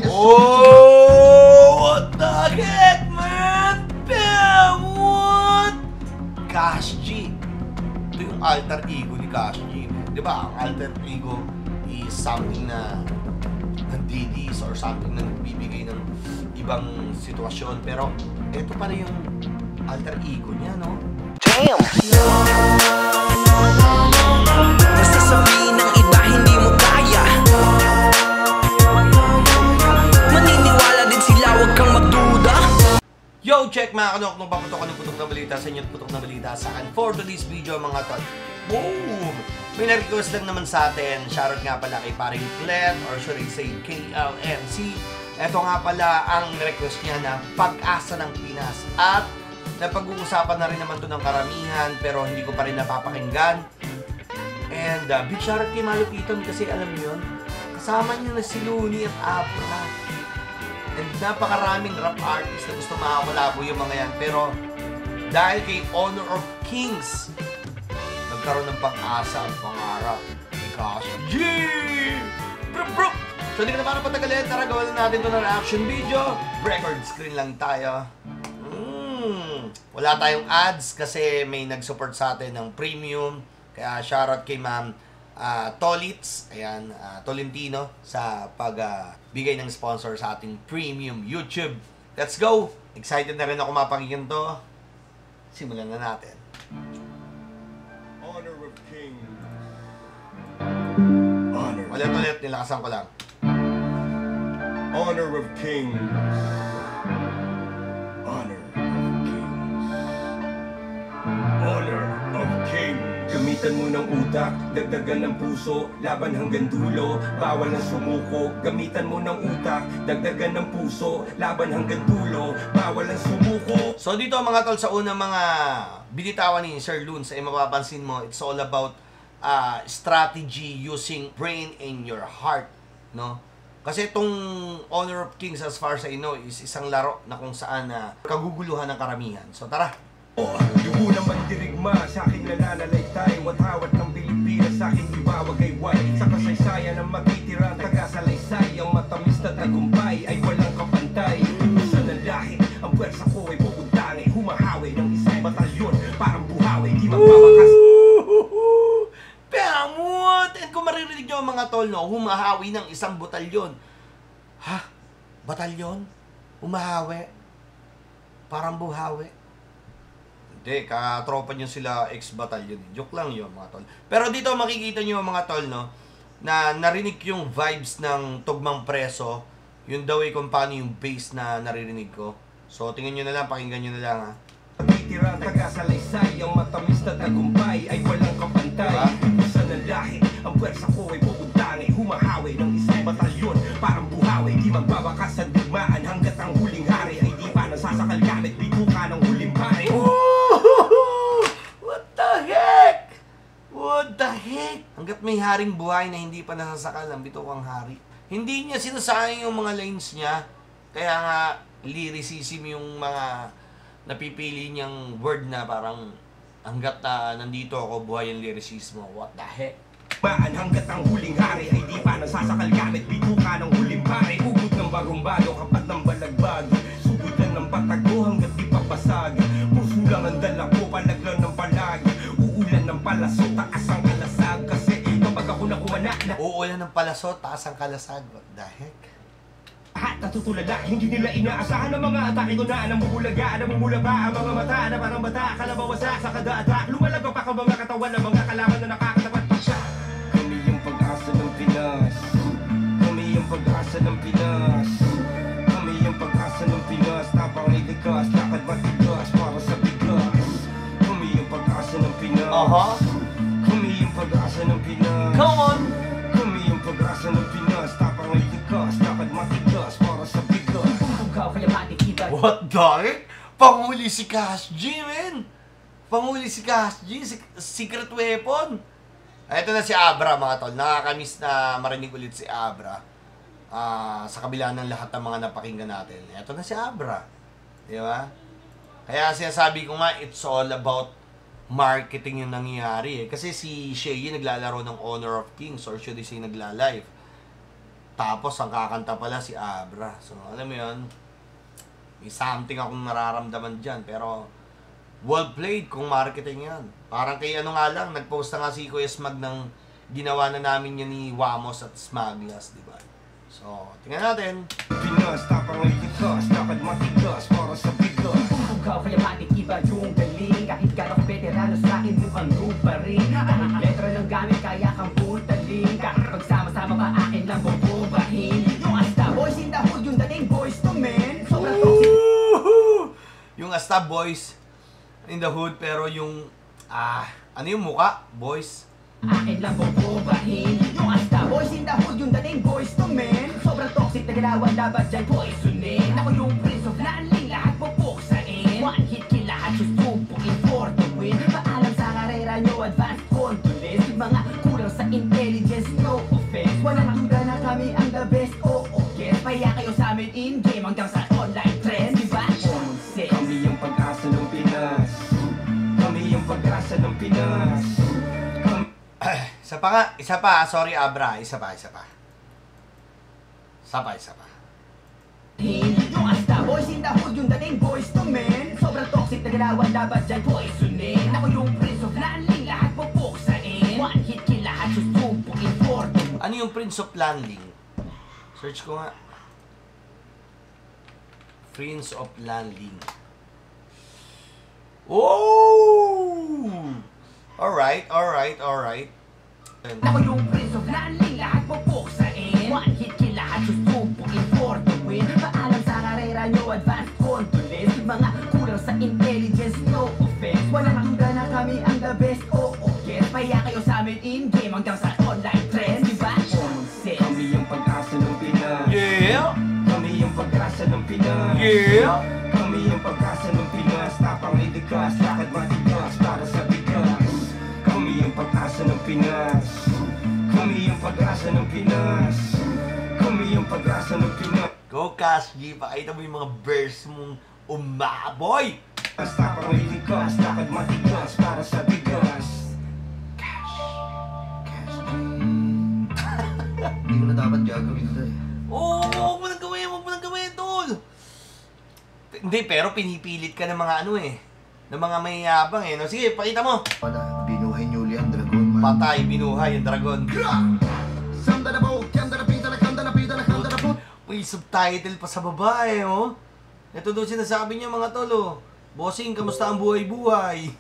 Oh, what the heck, man? Damn, what? Cash G. Ito yung alter ego ni Cash G. Di ba? Ang alter ego is something na nandidis or something na nagbibigay ng ibang sitwasyon. Pero ito pala yung alter ego niya, no? Damn! Basta sabihin ng iba, hindi mo kaya. Maniniwala din sila, huwag kang magduda. Yo, check mga kanok, nung paputok ka ng putok na balita sa inyo, putok na balita sa akin. For today's video mga tol, boom! May na-request lang naman sa atin. Shoutout nga pala kay paring Glenn, or should I say KLNC. Ito nga pala ang request niya na Pag-asa ng Pinas. At napag-uusapan na rin naman to ng karamihan, pero hindi ko pa rin napapakinggan. And big shoutout kay Mayo Piton kasi alam niyo yun, kasama niyo na si Looney at Abra. And napakaraming rap artists na gusto makakulabo yung mga yan. Pero dahil kay Honor of Kings, nagkaroon ng pag-asa ang pangarap ni Cash G! Bro! So hindi ka na parang patagalin, tara gawin natin ito na reaction video. Record screen lang tayo. Wala tayong ads kasi may nag-support sa atin ng premium. Kaya shoutout kay Ma'am Tolitz, ayan, Tolentino sa pagbigay ng sponsor sa ating premium YouTube. Let's go! Excited na rin ako mapakinggan to. Simulan na natin. Honor of King. Honor. Ulit, nilakasan ko lang. Honor of Kings. Honor of Kings. Honor of Kings. Gamitan mo ng utak, dagdagan ng puso, laban hanggang dulo, bawal ng sumuko. Gamitan mo ng utak, dagdagan ng puso, laban hanggang dulo, bawal ng sumuko. So dito mga tol, sa unang mga binitawan ni Sir Loons, ay mapapansin mo, it's all about strategy using brain in your heart, no? Kasi itong Honor of Kings, as far as I know, is isang laro na kung saan kaguguluhan ng karamihan. So tara! Yung unang mandirigma sa aking nananalaytay, watawat ng Pilipinas sa aking ibawagayway. Sa kasaysayan ng magtitirang taga-salaysay, ang matamis na tagumpay ay walang kapantay. Sa nalahi, ang pwersa ko ay pupuntangi, humahawi ng isang batalyon, parang buhawi, di magbabakas. Pamut! And kung maririnig nyo mga tol, no, humahawi ng isang batalyon. Ha? Batalyon? Humahawi? Parang buhawi? Hindi, katropa nyo sila ex-batalyon. Joke lang yun mga tol. Pero dito makikita nyo mga tol, no, na narinig yung vibes ng Tugmang Preso. Yun daw ay kung paano yung bass na naririnig ko. So tingnan nyo na lang, pakinggan nyo na lang ha. Magtitirang taga-salaysay, ang matamis na tagumpay ay walang kapantay. Sa nalahi, ang pwersa ko ay pupuntangi, humahawi ng isang batalyon, parang buhawi, di magbabakas sa digmaan hanggat ang huling hari ay di pa nasasakal gamit bituka ng huling pare. What the heck? What the heck? Hanggat may haring buhay na hindi pa nasasakal ang bitukang hari. Hindi niya sinasayang yung mga lines niya. Kaya nga, lyricism yung mga napipili niyang word na parang hanggat nandito ako, buhay ang lyricismo. What the heck? Maan hanggat ang huling hari ay di pa nasasakal gamit bituka ng huling pare. Ugot ng barumbado, kapat ng balagbag, sugutan ng patago hanggat di papasag. Puso lang ang dala ko, palaglan ng palag, uulan ng palaso, taas ang kalasag. Kasi kapag ako na kumana na uulan ng palaso, taas ang kalasag. What the heck? at natutulala, hindi nila inaasahan ng mga atake ko na namumulaga, namumula ba ang mga mata na parang bata, kalabawasa sa kada-ata, lumalabang pa ang mga katawan ng mga kalaban na nakakatapat pa siya. Kami yung pag-asa ng Pinas, kami yung pag-asa ng Pinas, kami yung pag-asa ng Pinas, tapang ilikas, lakad matigas para sa bigas. Kami yung pag-asa ng Pinas, kami yung pag-asa ng Pinas. Come on! Kami yung pag-asa ng Pinas, tapang ilikas, lakad matigas para sa bigas. What the heck? Panghuli si Cash G, man! Panghuli si Cash G, secret weapon. Ito na si Abra, mga tol. Nakakamiss na marinig ulit si Abra. Sa kabila ng lahat ng mga napakinggan natin. Ito na si Abra. Di ba? Kaya sinasabi ko nga, it's all about marketing yung nangyayari eh. Kasi si Shay naglalaro ng Honor of Kings or should I say nagla-live. Tapos ang kakanta pala si Abra. So alam mo yun, may something akong nararamdaman dyan. Pero well played kung marketing yan. Parang kay ano nga lang, nagpost na nga si Kuya Smag ng ginawa na namin yan ni Wamos at Smaglas, di ba? So, tingnan natin. Pinas, tapang ilikas, dapat matigas para sa bigas. Ikaw kaya matik iba yung galing. Kahit gano'ng veterano sa akin mukhang group pa rin. Kahit letra lang gamit kaya kang putaling. Kahit pagsama-sama pa akin lang bumbubahin. Yung Asta Boys in the hood, yung dating boys to men. Sobrang toxic. Yung Asta Boys in the hood, pero yung, ano yung muka? Boys? Akin lang bumbubahin. Yung Asta Boys in the hood, yung dating boys to men. Sobrang toxic na ginawan, dapat dyan poisonin. Ako yung prince of landing, lahat bubuksain. One hit kill, lahat susubukin for the win. Paalam sa karera nyo, advanced condolence. Mga kulang sa intelligence, no offense. Walang duda na kami ang the best, okay. Paya kayo sa amin in-game hanggang sa online trends, diba? Kami yung pag-asa ng Pinas. Kami yung pag-asa ng Pinas. Isa pa, sorry Abra, isa pa. Yung Asta Boys in the hood, yung dating boys to men. Sobrang toxic na ginawan, dapat dyan poisonin. Ako yung prince of landing, lahat bubuksain. One hit kill, lahat susubukin for the win. Ano yung Prince of Landing? Search ko nga. Prince of Landing. Oh! Alright. Ako yung prince of landing, lahat bubuksain. One hit kill, lahat susubukin for the win. Paalam sa karera nyo, advanced condolence. Mga kulang sa intelligence, no offense. Walang duda na kami ang the best, okay. Paya kayo sa amin in-game hanggang sa online trends, diba? Kami yung pag-asa ng Pinas. Yeah! Kami yung pag-asa ng Pinas. Yeah! Kami yung pag-asa ng Pinas. Tapang ilikas, lakad matigas para sa bigas. Kami yung pag-asa ng Pinas. Kami yung pag-asa ng Pinas. Kami yung pag-asa ng Pinas. Go Cash G, pakita mo yung mga verse mong umaboy! Tapang ilikas, lakad matigas para sa bigas. Hindi ko na dapat gagawin ito eh. Oo, huwag mo nang gawin, tol! Hindi, pero pinipilit ka ng mga ano eh. Ng mga mayayabang eh. No? Sige, pakita mo! Wala, binuhay niyo uli ang dragon, man. Patay, binuhay ang dragon. May subtitle pa sa baba eh, oh. Ito doon sinasabi niya mga tol, oh. Bossing, kamusta ang buhay-buhay?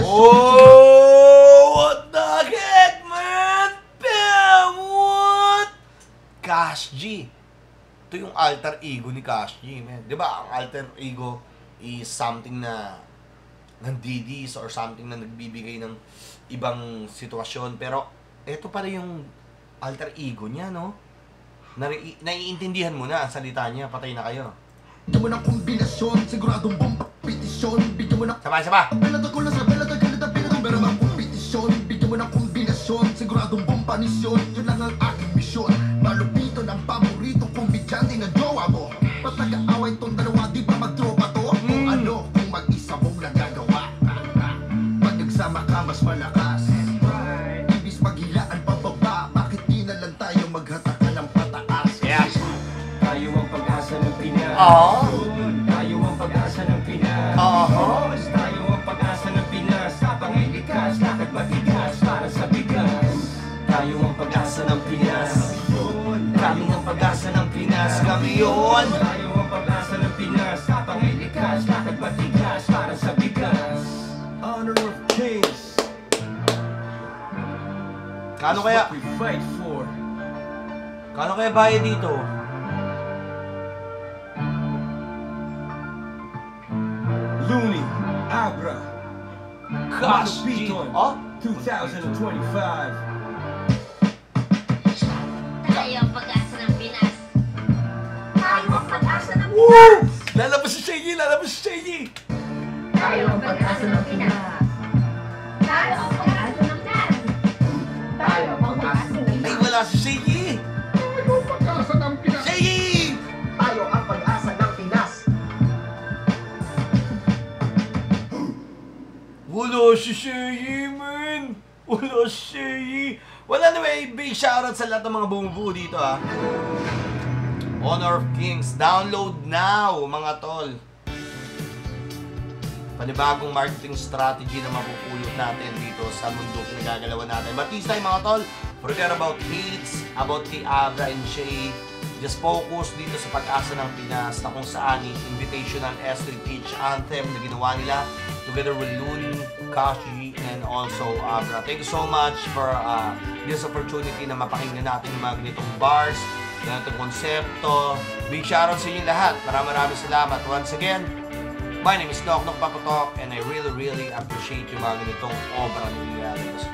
Oh, what the heck, man? Bam, what? Cash G. Ito yung alter ego ni Cash G, man. Di ba, ang alter ego is something na nandidis or something na nagbibigay ng ibang sitwasyon. Pero, ito pa rin yung alter ego niya, no? Naiintindihan mo na ang salita niya. Patay na kayo. Bigyan mo ng kombinasyon, siguradong bomba petisyon. Bigyan mo ng Sama. belada ko lang sa belada ganito pinatong pero mga kompetisyon. Bigyan mo ng kombinasyon, siguradong bomba nisyon. Yun lang ang aking misyon. Malupito ng paborito kombidyante na jowa mo. Ba't nag-aaway tong dalawa, di ba magtropa to? Kung ano, kung mag-isa mong nagagawa. Pag nagsama ka, mas malakas. Ibis maghilaan pababa, bakit di na lang tayo maghatakan ng pataas? Yeah. Tayo ang pag-asa ng Pinas. Oo. Tayo ang pag-asa ng Pinas. Oo. Tayo ang pag-asa ng Pinas. Tapang ilikas, lakad matigas para sa bigas. Tayo ang pag-asa ng Pinas. Kami ang pag-asa ng Pinas. Kami yun. Tayo ang pag-asa ng Pinas. Tapang ilikas, lakad matigas para sa bigas. Honor of Kings. Kano kaya? We fight for. Kano kaya bayad dito? Looney, Abra, Cash G. Oh? 2025. Tayo ang pag-asa ng Pinas. Tayo ang pag-asa ng Woo! Lalabas si Shaggy! Tayo ang pag-asa ng Pinas. Tayo ang pag-asa ng Pinas. Tayo ang si Shay, man. Wala si Shay. Wala anyway, big shoutout sa lahat ng mga bumubuo dito, ha. Honor of Kings. Download now, mga tol. Panibagong marketing strategy na mapupulot natin dito sa mundo pinagagalawan natin. But this time, mga tol, forget about hates, about kay Abra and Shay. Just focus dito sa Pag-asa ng Pinas na kung saan yung invitational S3H anthem na ginawa nila together with Luni, Kashi, and also Abra. Thank you so much for this opportunity na mapakinggan natin yung mga ganitong bars, ganitong konsepto. Big shoutout sa inyo lahat. Maraming salamat. Once again, my name is Nok Papatok and I really appreciate yung mga ganitong obra na nilalabas.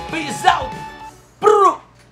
Peace out! Bro!